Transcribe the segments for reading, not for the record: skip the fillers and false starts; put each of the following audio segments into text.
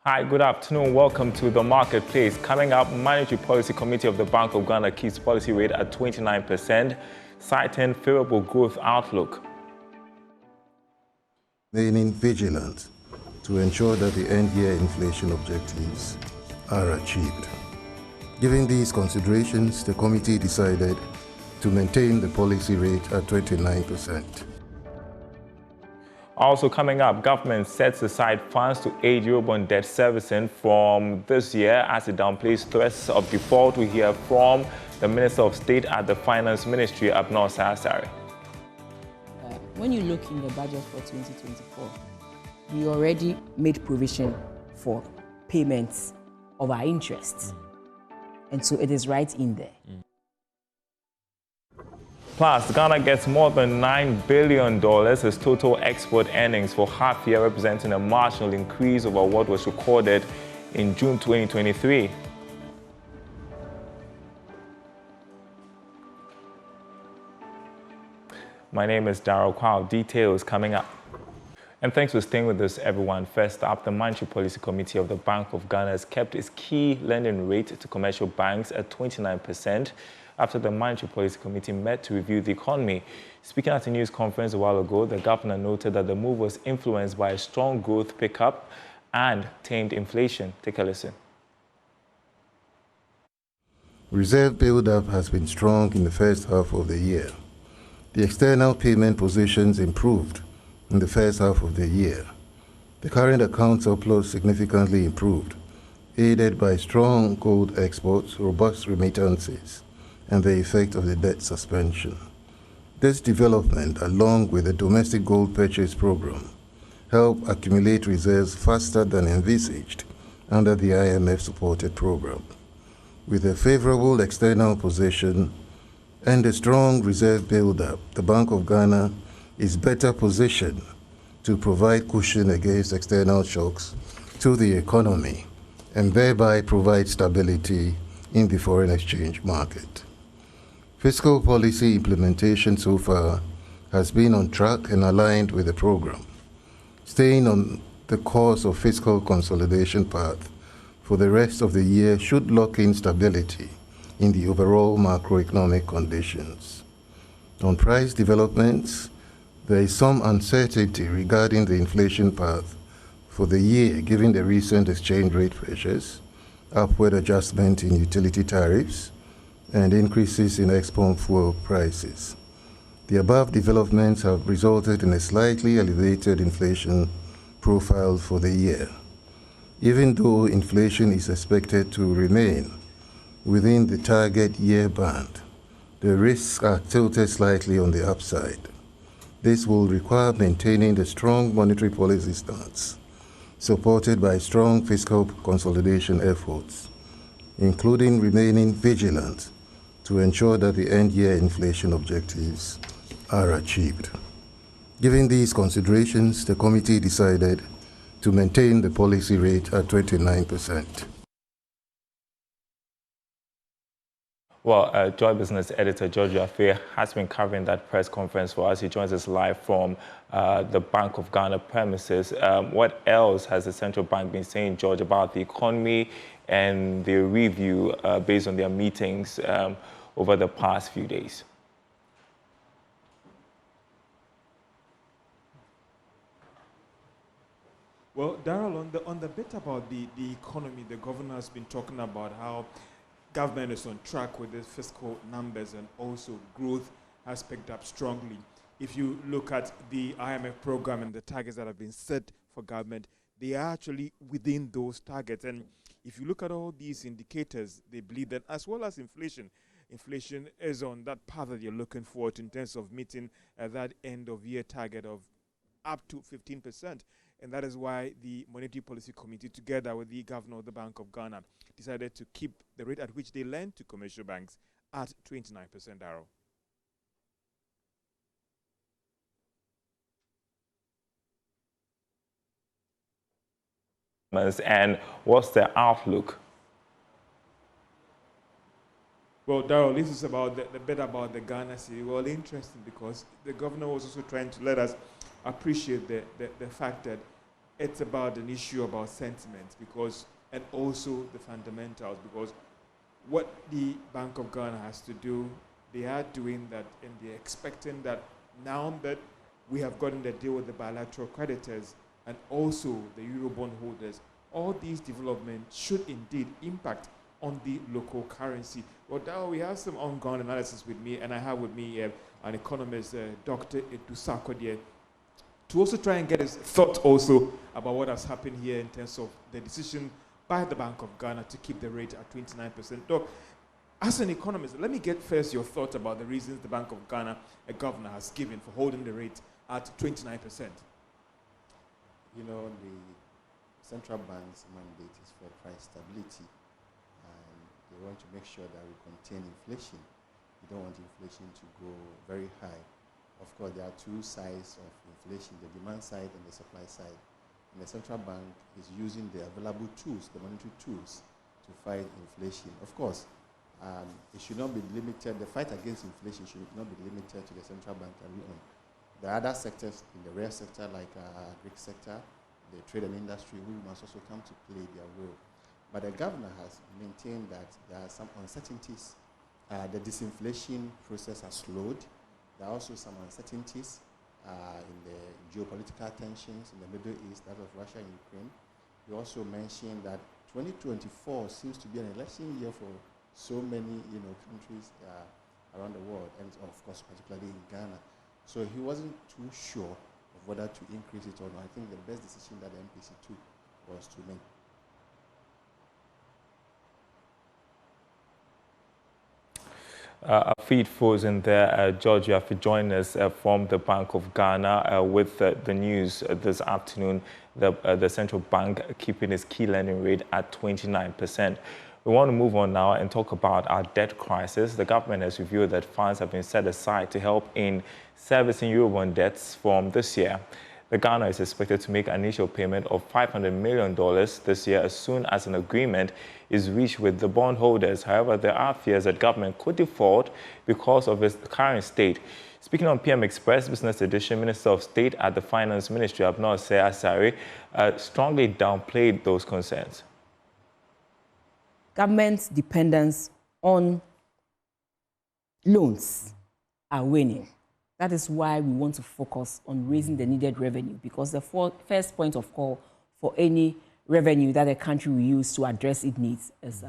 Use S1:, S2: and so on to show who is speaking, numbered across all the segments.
S1: Hi, good afternoon. Welcome to the Marketplace. Coming up, Monetary Policy Committee of the Bank of Ghana keeps policy rate at 29%, citing favorable growth outlook.
S2: Remaining vigilant to ensure that the end-year inflation objectives are achieved. Given these considerations, the committee decided to maintain the policy rate at 29%.
S1: Also coming up, government sets aside funds to aid Eurobond debt servicing from this year as it downplays threats of default. We hear from the Minister of State at the Finance Ministry, Abnor Sasari.
S3: When you look in the budget for 2024, we already made provision for payments of our interests. And so it is right in there.
S1: Plus, Ghana gets more than $9 billion as total export earnings for half year, representing a marginal increase over what was recorded in June 2023. My name is Darryl Kwao. Details coming up. And thanks for staying with us, everyone. First up, the Monetary Policy Committee of the Bank of Ghana has kept its key lending rate to commercial banks at 29%. After the Monetary Policy Committee met to review the economy. Speaking at a news conference a while ago, the governor noted that the move was influenced by a strong growth pickup and tamed inflation. Take a listen.
S2: Reserve build-up has been strong in the first half of the year. The external payment positions improved in the first half of the year. The current account surplus significantly improved, aided by strong gold exports, robust remittances, and the effect of the debt suspension. This development, along with the domestic gold purchase program, helped accumulate reserves faster than envisaged under the IMF-supported program. With a favorable external position and a strong reserve build-up, the Bank of Ghana is better positioned to provide cushion against external shocks to the economy and thereby provide stability in the foreign exchange market. Fiscal policy implementation so far has been on track and aligned with the program. Staying on the course of fiscal consolidation path for the rest of the year should lock in stability in the overall macroeconomic conditions. On price developments, there is some uncertainty regarding the inflation path for the year given the recent exchange rate pressures, upward adjustment in utility tariffs, and increases in export fuel prices. The above developments have resulted in a slightly elevated inflation profile for the year. Even though inflation is expected to remain within the target year band, the risks are tilted slightly on the upside. This will require maintaining the strong monetary policy stance, supported by strong fiscal consolidation efforts, including remaining vigilant to ensure that the end-year inflation objectives are achieved. Given these considerations, the committee decided to maintain the policy rate at 29%.
S1: Well, Joy Business Editor George Affe has been covering that press conference for us. He joins us live from the Bank of Ghana premises. What else has the central bank been saying, George, about the economy and the review based on their meetings over the past few days?
S4: Well, Darryl, on the bit about the economy, the governor has been talking about how government is on track with the fiscal numbers and also growth has picked up strongly. If you look at the IMF program and the targets that have been set for government, they are actually within those targets. And if you look at all these indicators, they believe that as well as inflation is on that path that you're looking forward to in terms of meeting that end-of-year target of up to 15%. And that is why the Monetary Policy Committee, together with the Governor of the Bank of Ghana, decided to keep the rate at which they lend to commercial banks at 29%, Darryl.
S1: And what's the outlook?
S4: Well, Darryl, this is about the bit about the Ghana city. Well, interesting because the governor was also trying to let us appreciate the fact that it's about an issue about sentiment and also the fundamentals, because what the Bank of Ghana has to do, they are doing that, and they're expecting that now that we have gotten the deal with the bilateral creditors and also the Eurobond holders, all these developments should indeed impact on the local currency. Well, now we have some ongoing analysis with me, and I have with me an economist, Dr. Edusako, to also try and get his thoughts also about what has happened here in terms of the decision by the Bank of Ghana to keep the rate at 29%. Doc, as an economist, let me get first your thoughts about the reasons the Bank of Ghana, a governor, has given for holding the rate at 29%.
S5: You know, the central bank's mandate is for price stability, and they want to make sure that we contain inflation. You don't want inflation to go very high. Of course, there are two sides of inflation, the demand side and the supply side. And the central bank is using the available tools, the monetary tools, to fight inflation. Of course, it should not be limited, the fight against inflation should not be limited to the central bank alone. There are other sectors in the real sector, like agri sector, the trade and industry, who must also come to play their role. But the governor has maintained that there are some uncertainties. The disinflation process has slowed. There are also some uncertainties in the geopolitical tensions in the Middle East, that of Russia and Ukraine. We also mentioned that 2024 seems to be an election year for so many countries around the world, and of course particularly in Ghana. So he wasn't too sure of whether to increase it or not. I think the best decision that the MPC took was to make.
S1: Our feed frozen there. George, you have to join us from the Bank of Ghana with the news this afternoon. The central bank keeping its key lending rate at 29%. We want to move on now and talk about our debt crisis. The government has revealed that funds have been set aside to help in servicing Eurobond debts from this year. The Ghana is expected to make an initial payment of $500 million this year as soon as an agreement is reached with the bondholders. However, there are fears that government could default because of its current state. Speaking on PM Express Business Edition, Minister of State at the Finance Ministry, Abnose Asari, strongly downplayed those concerns.
S3: Government's dependence on loans are waning. That is why we want to focus on raising the needed revenue, because the first point of call for any revenue that a country will use to address its needs is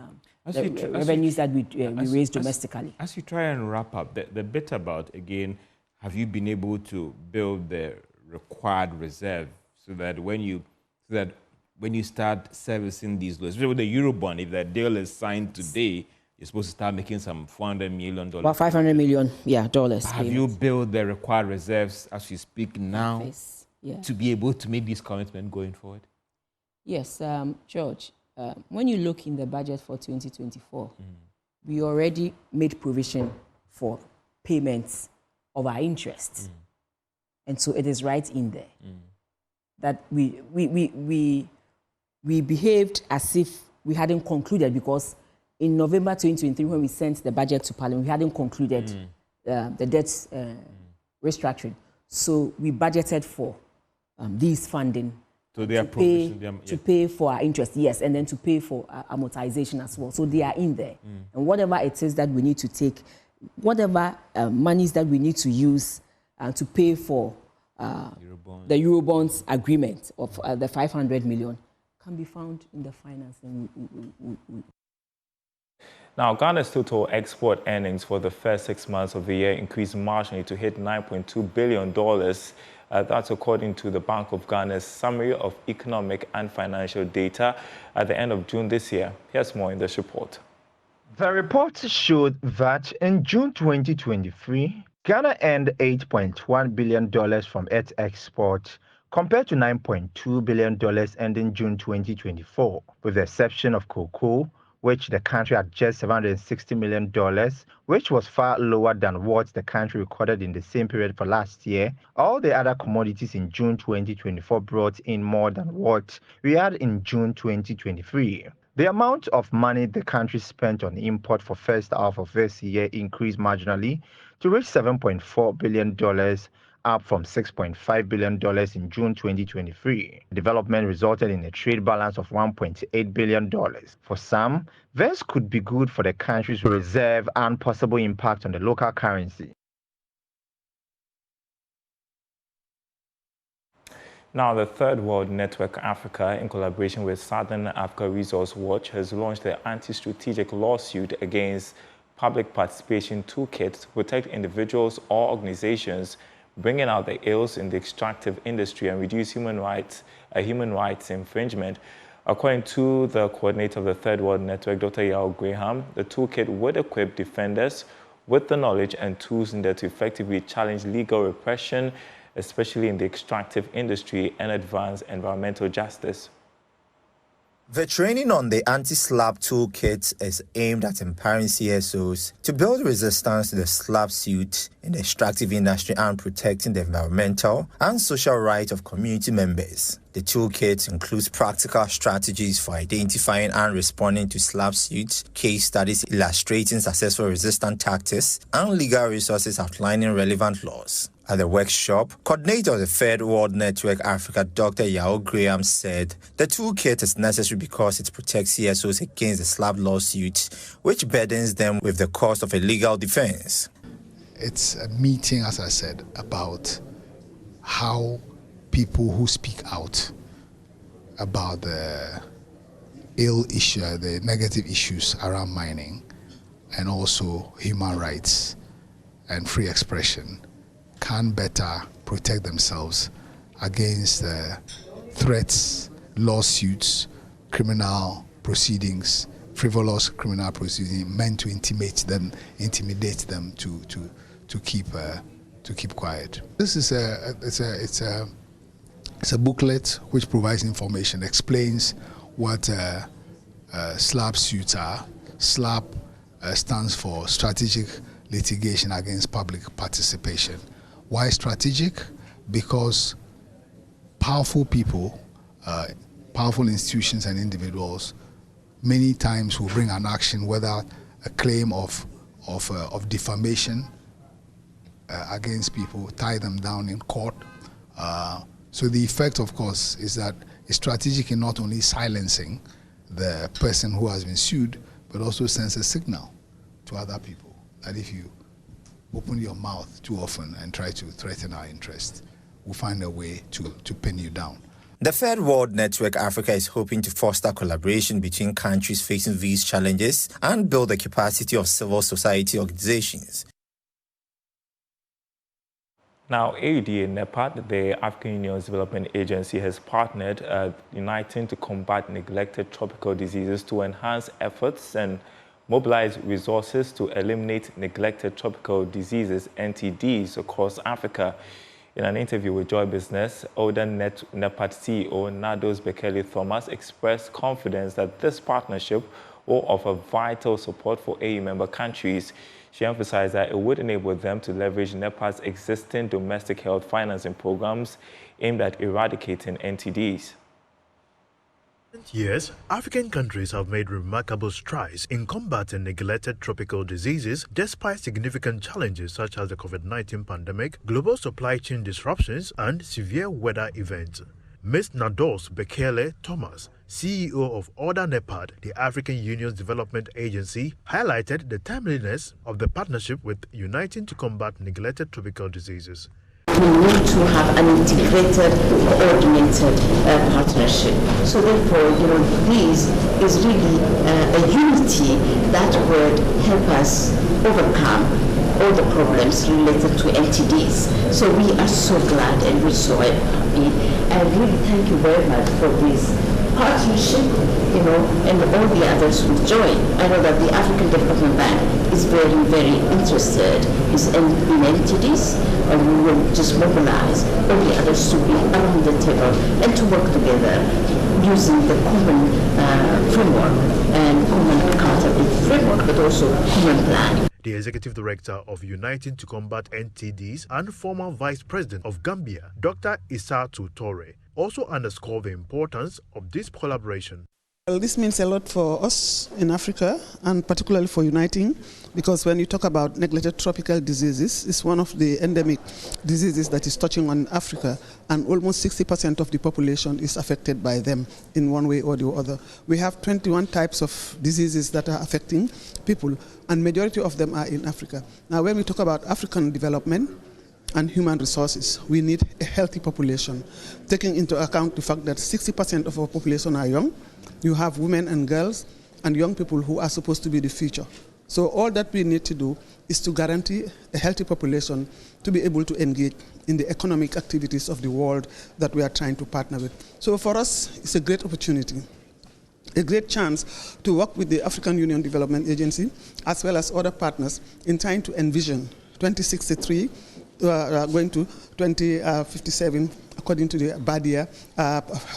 S3: revenues that we raise domestically.
S6: As you try and wrap up, the bit about, again, have you been able to build the required reserve so that when you start servicing these loans, especially with the Eurobond, if that deal is signed today, you're supposed to start making some $400 million.
S3: About $500 million, dollars.
S6: Have you built the required reserves as you speak now to be able to make this commitment going forward?
S3: Yes, George. When you look in the budget for 2024, we already made provision for payments of our interests. And so it is right in there that we behaved as if we hadn't concluded, because in November 2023, when we sent the budget to Parliament, we hadn't concluded the debt restructuring. So we budgeted for these funding to pay for our interest, yes, and then to pay for amortization as well. So they are in there. And whatever it is that we need to take, whatever monies that we need to use to pay for the Eurobonds agreement of the 500 million can be found in the finance.
S1: Now, Ghana's total export earnings for the first 6 months of the year increased marginally to hit $9.2 billion. That's according to the Bank of Ghana's summary of economic and financial data at the end of June this year. Here's more in this report.
S7: The report showed that in June 2023, Ghana earned $8.1 billion from its exports, compared to $9.2 billion earned in June 2024, with the exception of cocoa, which the country had just $760 million, which was far lower than what the country recorded in the same period for last year. All the other commodities in June 2024 brought in more than what we had in June 2023. The amount of money the country spent on import for first half of this year increased marginally to reach $7.4 billion up from $6.5 billion in June 2023. Development resulted in a trade balance of $1.8 billion. For some, this could be good for the country's reserve and possible impact on the local currency.
S1: Now, the Third World Network Africa, in collaboration with Southern Africa Resource Watch, has launched the anti-strategic lawsuit against Public Participation Toolkit to protect individuals or organizations bringing out the ills in the extractive industry and reduce human rights infringement. According to the coordinator of the Third World Network, Dr. Yao Graham, the toolkit would equip defenders with the knowledge and tools needed to effectively challenge legal repression, especially in the extractive industry, and advance environmental justice.
S8: The training on the anti-SLAP toolkit is aimed at empowering CSOs to build resistance to the SLAP suit in the extractive industry and protecting the environmental and social rights of community members. The toolkit includes practical strategies for identifying and responding to SLAP suits, case studies illustrating successful resistance tactics, and legal resources outlining relevant laws. At the workshop, coordinator of the Third World Network Africa, Dr. Yao Graham, said the toolkit is necessary because it protects CSOs against the SLAP lawsuit, which burdens them with the cost of a legal defense.
S9: It's a meeting, as I said, about how people who speak out about the ill issue, the negative issues around mining, and also human rights and free expression, can better protect themselves against threats, lawsuits, criminal proceedings, frivolous criminal proceedings meant to intimidate them to keep quiet. This is it's a booklet which provides information, explains what SLAP suits are. SLAP stands for Strategic Litigation Against Public Participation. Why strategic? Because powerful people, powerful institutions and individuals many times will bring an action, whether a claim of defamation against people, tie them down in court. So the effect, of course, is that it's strategic in not only silencing the person who has been sued, but also sends a signal to other people that if you open your mouth too often and try to threaten our interests, we'll find a way to pin you down.
S8: The Third World Network Africa is hoping to foster collaboration between countries facing these challenges and build the capacity of civil society organizations.
S1: Now, AUDA NEPAD, the African Union's development agency, has partnered uniting to combat neglected tropical diseases to enhance efforts and mobilize resources to eliminate neglected tropical diseases, NTDs, across Africa. In an interview with Joy Business, Oda NEPAD CEO Nados Bekele Thomas expressed confidence that this partnership will offer vital support for AU member countries. She emphasized that it would enable them to leverage NEPAD's existing domestic health financing programs aimed at eradicating NTDs.
S10: Yes, African countries have made remarkable strides in combating neglected tropical diseases despite significant challenges such as the COVID-19 pandemic, global supply chain disruptions, and severe weather events. Ms. Nados Bekele Thomas, CEO of Oda NEPAD, the African Union's development agency, highlighted the timeliness of the partnership with Uniting to Combat Neglected Tropical Diseases.
S11: We need to have an integrated, coordinated partnership. So therefore, this is really a unity that would help us overcome all the problems related to NTDs. So we are so glad and we're so happy. And really thank you very much for this partnership, and all the others who join. I know that the African Development Bank is very, very interested in entities, and we will just mobilize all the others to be around the table and to work together using the common framework and common accountability framework, but also common planning.
S10: The Executive Director of Uniting to Combat NTDs and former Vice President of Gambia, Dr. Issatu Torre, also underscored the importance of this collaboration.
S12: Well, this means a lot for us in Africa, and particularly for Uniting, because when you talk about neglected tropical diseases, it's one of the endemic diseases that is touching on Africa, and almost 60% of the population is affected by them in one way or the other. We have 21 types of diseases that are affecting people, and majority of them are in Africa. Now, when we talk about African development and human resources, we need a healthy population, taking into account the fact that 60% of our population are young. You have women and girls and young people who are supposed to be the future. So all that we need to do is to guarantee a healthy population to be able to engage in the economic activities of the world that we are trying to partner with. So for us, it's a great opportunity, a great chance to work with the African Union Development Agency as well as other partners in trying to envision 2063 going to 2057 according to the Badia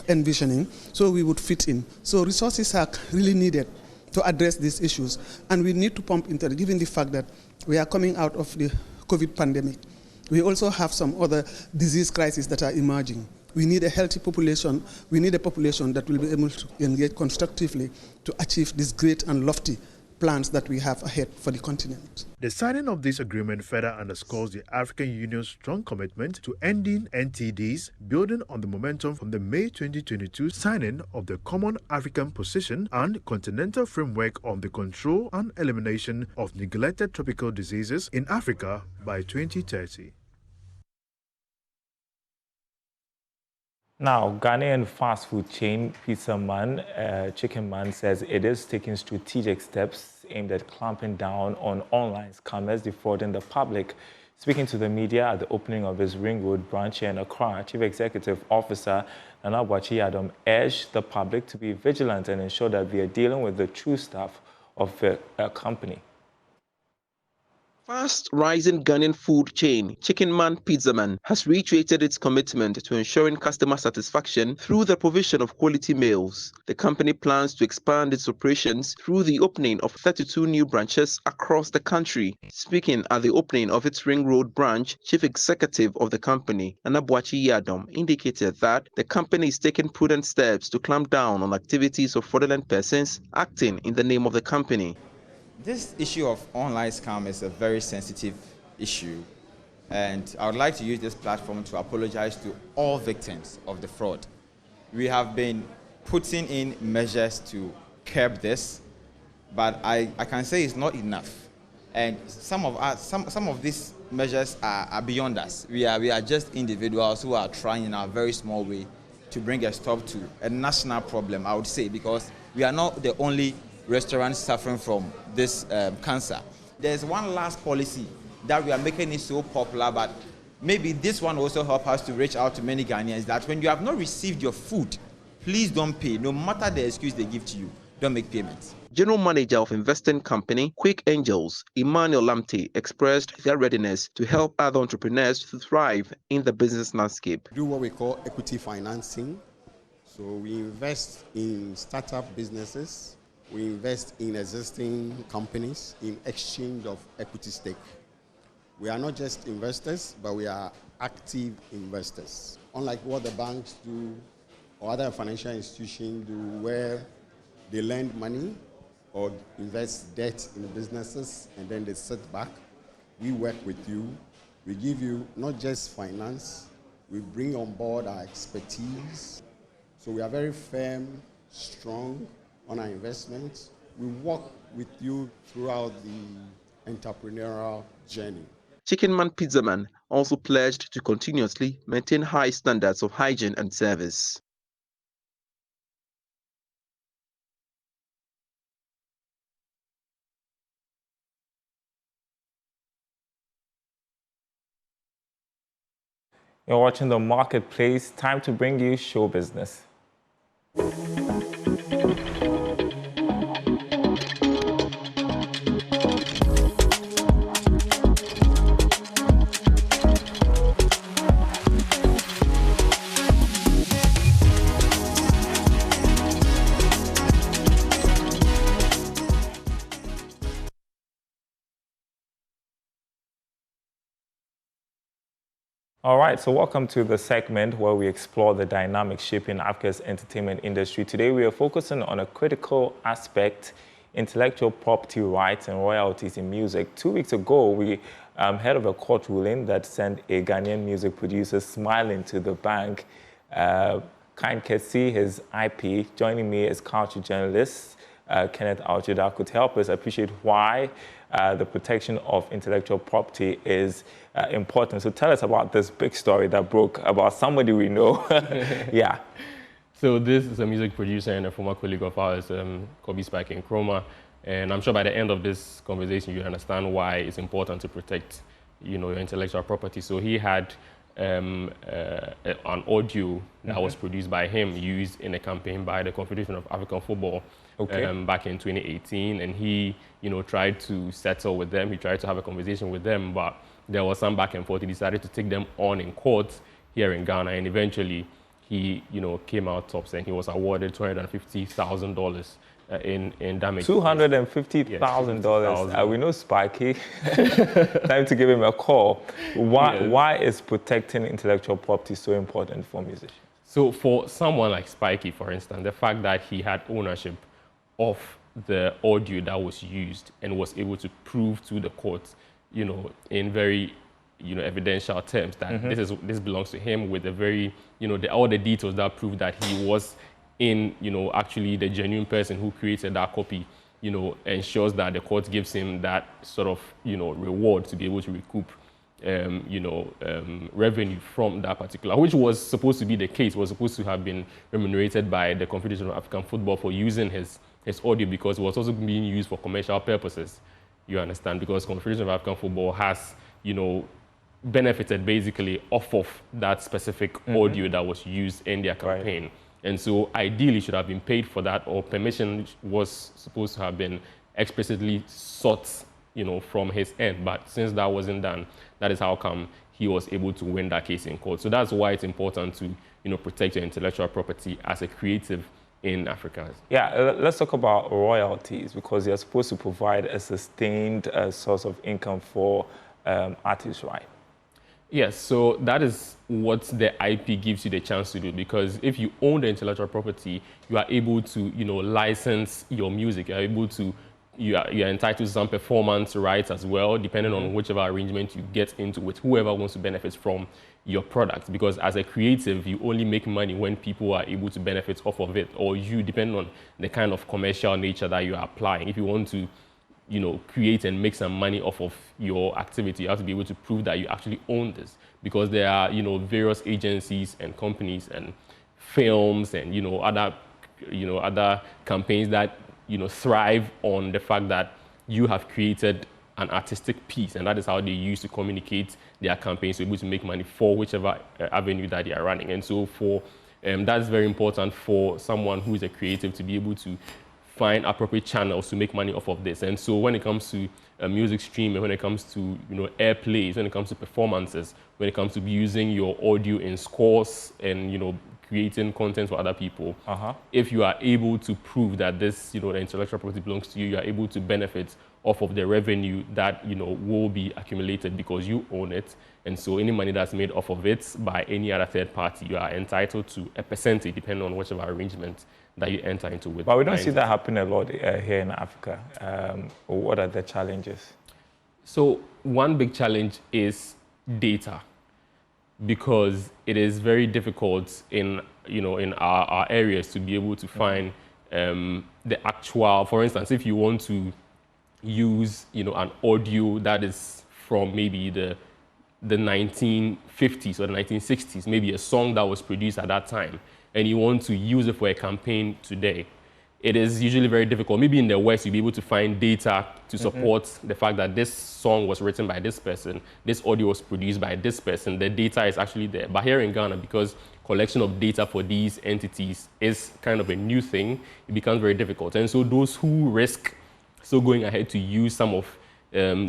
S12: envisioning, so we would fit in. So resources are really needed to address these issues, and we need to pump into it, given the fact that we are coming out of the COVID pandemic. We also have some other disease crises that are emerging. We need a healthy population. We need a population that will be able to engage constructively to achieve these great and lofty plans that we have ahead for the continent.
S10: The signing of this agreement further underscores the African Union's strong commitment to ending NTDs, building on the momentum from the May 2022 signing of the Common African Position and Continental Framework on the Control and Elimination of Neglected Tropical Diseases in Africa by 2030.
S1: Now, Ghanaian fast food chain Pizza Man, Chicken Man, says it is taking strategic steps aimed at clamping down on online scammers defrauding the public. Speaking to the media at the opening of his Ring Road branch here in Accra, Chief Executive Officer Nana Boakye Adam urged the public to be vigilant and ensure that they are dealing with the true staff of a company.
S13: Fast-rising Ghanaian food chain Chicken Man Pizza Man has reiterated its commitment to ensuring customer satisfaction through the provision of quality meals. The company plans to expand its operations through the opening of 32 new branches across the country. Speaking at the opening of its Ring Road branch, Chief Executive of the company, Nana Boakye Adam, indicated that the company is taking prudent steps to clamp down on activities of fraudulent persons acting in the name of the company.
S14: This issue of online scam is a very sensitive issue, and I would like to use this platform to apologize to all victims of the fraud. We have been putting in measures to curb this, but I can say it's not enough. And some of these measures are beyond us. We are just individuals who are trying in a very small way to bring a stop to a national problem, I would say, because we are not the only restaurants suffering from this cancer. There's one last policy that we are making it so popular, but maybe this one also help us to reach out to many Ghanaians, that when you have not received your food, please don't pay. No matter the excuse they give to you, don't make payments.
S13: General Manager of investing company Quick Angels, Emmanuel Lamte, expressed their readiness to help other entrepreneurs to thrive in the business landscape.
S5: Do what we call equity financing. So we invest in startup businesses. We invest in existing companies in exchange of equity stake. We are not just investors, but we are active investors. Unlike what the banks do or other financial institutions do, where they lend money or invest debt in businesses and then they sit back, we work with you. We give you not just finance, we bring on board our expertise. So we are very firm, strong on our investments. We work with you throughout the entrepreneurial journey.
S13: Chicken Man Pizza Man also pledged to continuously maintain high standards of hygiene and service.
S1: You're watching The Marketplace. Time to bring you show business. All right, so welcome to the segment where we explore the dynamic shift in Africa's entertainment industry. Today we are focusing on a critical aspect, intellectual property rights and royalties in music. 2 weeks ago, we heard of a court ruling that sent a Ghanaian music producer smiling to the bank. Kind Kesi, his IP. Joining me is culture journalist Kenneth Aljuda could help us appreciate why the protection of intellectual property is important. So tell us about this big story that broke about somebody we know. Yeah.
S15: So this is a music producer and a former colleague of ours, Kobe Spike in Chroma. And I'm sure by the end of this conversation, you understand why it's important to protect, your intellectual property. So he had an audio that was produced by him, used in a campaign by the Confederation of African Football back in 2018. And he, tried to settle with them. He tried to have a conversation with them, but there was some back and forth. He decided to take them on in court here in Ghana, and eventually he, came out tops, and he was awarded $250,000 in damage.
S1: $250,000. We know Spiky. Time to give him a call. Why is protecting intellectual property so important for musicians?
S15: So for someone like Spiky, for instance, the fact that he had ownership of the audio that was used and was able to prove to the court, in very, evidential terms that this belongs to him, with a very, all the details that prove that he was in, actually the genuine person who created that copy, ensures that the court gives him that sort of, reward to be able to recoup, revenue from that particular, which was supposed to be the case, was supposed to have been remunerated by the Confederation of African Football for using his audio, because it was also being used for commercial purposes, you understand, because Confederation of African Football has, benefited basically off of that specific audio that was used in their campaign. Right. And so ideally should have been paid for that, or permission was supposed to have been explicitly sought, from his end. But since that wasn't done, that is how come he was able to win that case in court. So that's why it's important to, protect your intellectual property as a creative in Africa.
S1: Yeah, let's talk about royalties, because they're supposed to provide a sustained source of income for artists, right?
S15: Yes, so that is what the IP gives you the chance to do, because if you own the intellectual property, you are able to, license your music. You are able to, you are entitled to some performance rights as well, depending on whichever arrangement you get into with whoever wants to benefit from your product. Because as a creative, you only make money when people are able to benefit off of it, or you, depending on the kind of commercial nature that you are applying. If you want to, create and make some money off of your activity, you have to be able to prove that you actually own this, because there are, various agencies and companies and films and, other campaigns that, thrive on the fact that you have created an artistic piece, and that is how they use to communicate their campaigns, to be able to make money for whichever avenue that they are running. And so that's very important for someone who is a creative to be able to find appropriate channels to make money off of this. And so when it comes to music streaming, when it comes to airplays, when it comes to performances, when it comes to using your audio in scores and creating content for other people, if you are able to prove that this the intellectual property belongs to you, you are able to benefit off of the revenue that will be accumulated because you own it. And so any money that's made off of it by any other third party, you are entitled to a percentage depending on whichever arrangement that you enter into with.
S1: But we don't see that happen a lot here in Africa. What are the challenges?
S15: So one big challenge is data, because it is very difficult in our areas to be able to find the actual. For instance, if you want to use an audio that is from maybe the 1950s or the 1960s, maybe a song that was produced at that time, and you want to use it for a campaign today, it is usually very difficult. Maybe in the West, you'll be able to find data to support the fact that this song was written by this person, this audio was produced by this person, the data is actually there. But here in Ghana, because collection of data for these entities is kind of a new thing, it becomes very difficult. And so those who risk still going ahead to use some of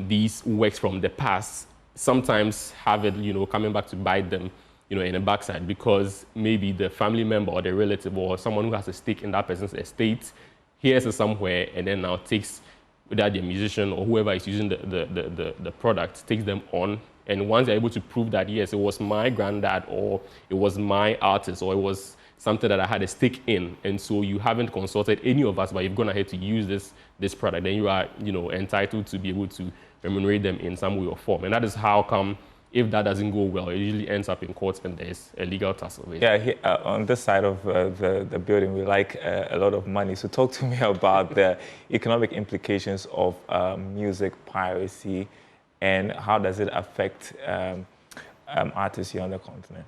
S15: these works from the past sometimes have it, coming back to bite them, in the backside, because maybe the family member or the relative or someone who has a stake in that person's estate hears it somewhere and then now takes, whether the musician or whoever is using the product, takes them on And once they're able to prove that, yes, it was my granddad, or it was my artist, or it was something that I had a stake in, and so you haven't consulted any of us, but you've gone ahead to use this product, then you are, entitled to be able to remunerate them in some way or form. And that is how come, if that doesn't go well, it usually ends up in court and there's a legal tussle.
S1: Yeah, on this side of the building, we like a lot of money. So talk to me about the economic implications of music piracy, and how does it affect artists here on the continent?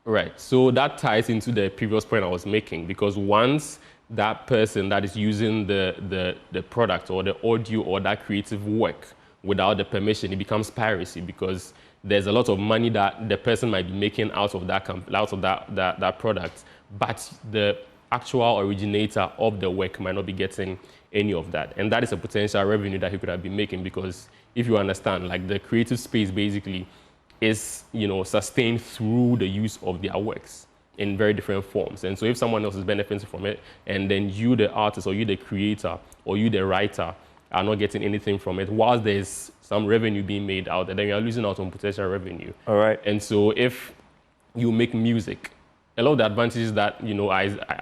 S15: Right, so that ties into the previous point I was making, because once that person that is using the product or the audio or that creative work without the permission, it becomes piracy, because there's a lot of money that the person might be making out of that product, but the actual originator of the work might not be getting any of that. And that is a potential revenue that he could have been making, because if you understand, like, the creative space basically is, sustained through the use of their works in very different forms. And so if someone else is benefiting from it, and then you, the artist, or you, the creator, or you, the writer, are not getting anything from it, whilst there's some revenue being made out there, then you are losing out on potential revenue.
S1: All right.
S15: And so if you make music, a lot of the advantages that,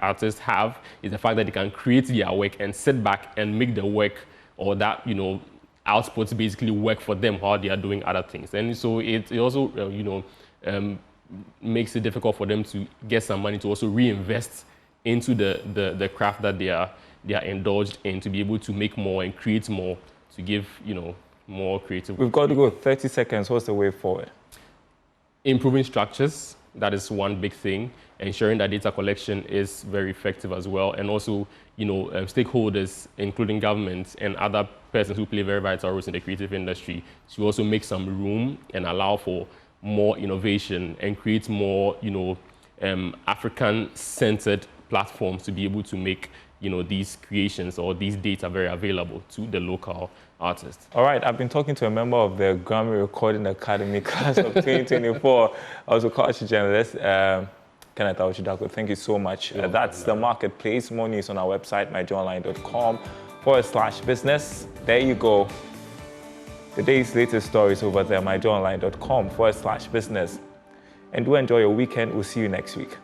S15: artists have is the fact that they can create their work and sit back and make the work, or that, outputs basically work for them while they are doing other things. And so it also, makes it difficult for them to get some money to also reinvest into the craft that they are indulged in, to be able to make more and create more, to give, more creative.
S1: We've got to go 30 seconds. What's the way forward?
S15: Improving structures. That is one big thing. Ensuring that data collection is very effective as well. And also, stakeholders, including governments and other persons who play very vital roles in the creative industry, to also make some room and allow for more innovation and create more, African-centered platforms to be able to make, these creations or these data very available to the local artists.
S1: All right, I've been talking to a member of the Grammy Recording Academy class of 2024. Also culture journalist, Kenneth Awuchidako. Thank you so much. That's the marketplace. More news on our website, myjoyonline.com/business. There you go. The day's latest stories over there, myjoyonline.com/business. And do enjoy your weekend. We'll see you next week.